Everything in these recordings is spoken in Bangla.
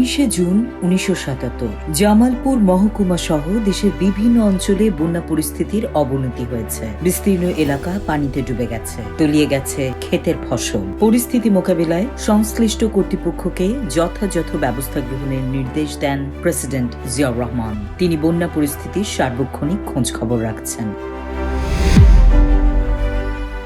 19 জুন 1977 জামালপুর মহকুমা সহ দেশের বিভিন্ন অঞ্চলে বন্যা পরিস্থিতির অবনতি হয়েছে। বিস্তীর্ণ এলাকা পানিতে ডুবে গেছে, তলিয়ে গেছে ক্ষেতের ফসল। পরিস্থিতি মোকাবিলায় সংশ্লিষ্ট কর্তৃপক্ষকে যথাযথ ব্যবস্থা গ্রহণের নির্দেশ দেন প্রেসিডেন্ট জিয়াউর রহমান। তিনি বন্যা পরিস্থিতির সার্বক্ষণিক খোঁজ খবর রাখছেন।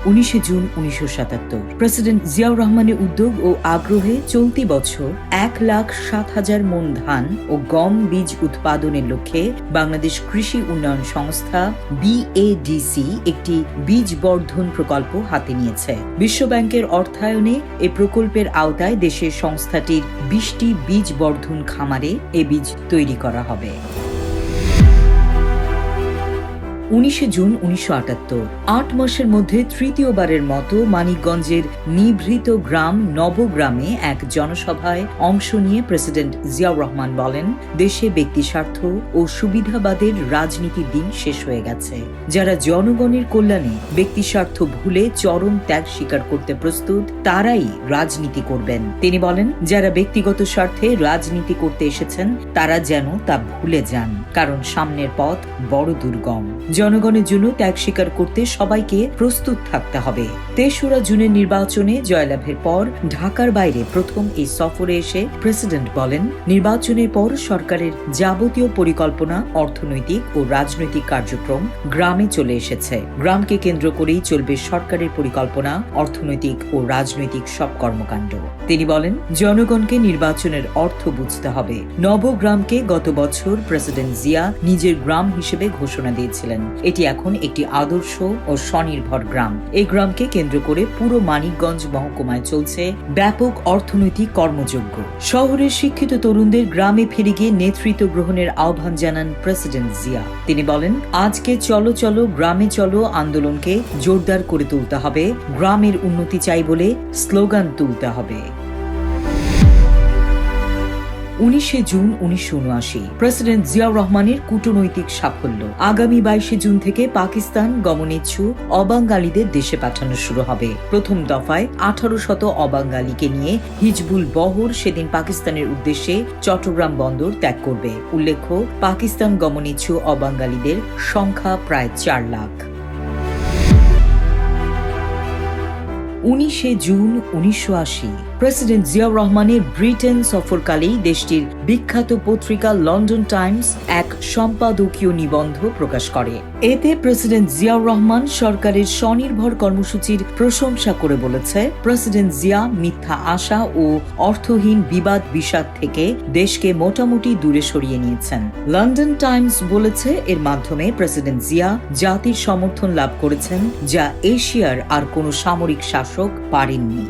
19 জুন 1977 প্রেসিডেন্ট জিয়াউর রহমানের উদ্যোগ ও আগ্রহে চলতি বছর 1,07,000 মন ধান ও গম বীজ উৎপাদনের লক্ষ্যে বাংলাদেশ কৃষি উন্নয়ন সংস্থা BADC একটি বীজ বর্ধন প্রকল্প হাতে নিয়েছে। বিশ্বব্যাংকের অর্থায়নে এ প্রকল্পের আওতায় দেশের সংস্থাটির 20টি বীজ বর্ধন খামারে এ বীজ তৈরি করা হবে। 19 জুন 1978 8 মাসের মধ্যে তৃতীয়বারের মতো মানিকগঞ্জের নিভৃত গ্রাম নবগ্রামে এক জনসভায় অংশ নিয়ে প্রেসিডেন্ট জিয়াউর রহমান বলেন, দেশে ব্যক্তি স্বার্থ ও সুবিধাবাদের রাজনীতির দিন শেষ হয়ে গেছে। যারা জনগণের কল্যাণে ব্যক্তি স্বার্থ ভুলে চরম ত্যাগ স্বীকার করতে প্রস্তুত, তারাই রাজনীতি করবেন। তিনি বলেন, যারা ব্যক্তিগত স্বার্থে রাজনীতি করতে এসেছেন তারা যেন তা ভুলে যান, কারণ সামনের পথ বড় দুর্গম। জনগণের জন্য ত্যাগ স্বীকার করতে সবাইকে প্রস্তুত থাকতে হবে। 3রা জুনের নির্বাচনে জয়লাভের পর ঢাকার বাইরে প্রথম এই সফরে এসে প্রেসিডেন্ট বলেন, নির্বাচনের পর সরকারের যাবতীয় পরিকল্পনা, অর্থনৈতিক ও রাজনৈতিক কার্যক্রম গ্রামে চলে এসেছে। গ্রামকে কেন্দ্র করেই চলবে সরকারের পরিকল্পনা, অর্থনৈতিক ও রাজনৈতিক সব কর্মকাণ্ড। তিনি বলেন, জনগণকে নির্বাচনের অর্থ বুঝতে হবে। নবগ্রামকে গত বছর প্রেসিডেন্ট জিয়া নিজের গ্রাম হিসেবে ঘোষণা দিয়েছিলেন। এটি এখন একটি আদর্শ ও স্বনির্ভর গ্রাম। এই গ্রামকে কেন্দ্র করে পুরো মানিকগঞ্জ মহকুমায় চলছে ব্যাপক অর্থনৈতিক কর্মযজ্ঞ। শহরের শিক্ষিত তরুণদের গ্রামে ফিরে গিয়ে নেতৃত্ব গ্রহণের আহ্বান জানান প্রেসিডেন্ট জিয়া। তিনি বলেন, আজকে চলো চলো গ্রামে চলো আন্দোলনকে জোরদার করে তুলতে হবে। গ্রামের উন্নতি চাই বলে স্লোগান তুলতে হবে। 19 জুন 1979 প্রেসিডেন্ট জিয়াউর রহমানের কূটনৈতিক সাফল্য। আগামী 22 জুন থেকে পাকিস্তান গমনেচ্ছু অবাঙালিদের দেশে পাঠানো শুরু হবে। প্রথম দফায় 1800 অবাঙালিকে নিয়ে হিজবুল বহর সেদিন পাকিস্তানের উদ্দেশ্যে চট্টগ্রাম বন্দর ত্যাগ করবে। উল্লেখ্য, পাকিস্তান গমনেচ্ছু অবাঙালিদের সংখ্যা প্রায় 4 লাখ। 19 জুন 1980 প্রেসিডেন্ট জিয়াউর রহমানের ব্রিটেন সফরকালেই দেশটির বিখ্যাত পত্রিকা লন্ডন টাইমস এক সম্পাদকীয় নিবন্ধ প্রকাশ করে। এতে প্রেসিডেন্ট জিয়াউর রহমান সরকারের স্বনির্ভর কর্মসূচির প্রশংসা করে বলেছে, প্রেসিডেন্ট জিয়া মিথ্যা আশা ও অর্থহীন বিবাদ বিষাদ থেকে দেশকে মোটামুটি দূরে সরিয়ে নিয়েছেন। লন্ডন টাইমস বলেছে, এর মাধ্যমে প্রেসিডেন্ট জিয়া জাতির সমর্থন লাভ করেছেন, যা এশিয়ার আর কোনো সামরিক শাসক পারেননি।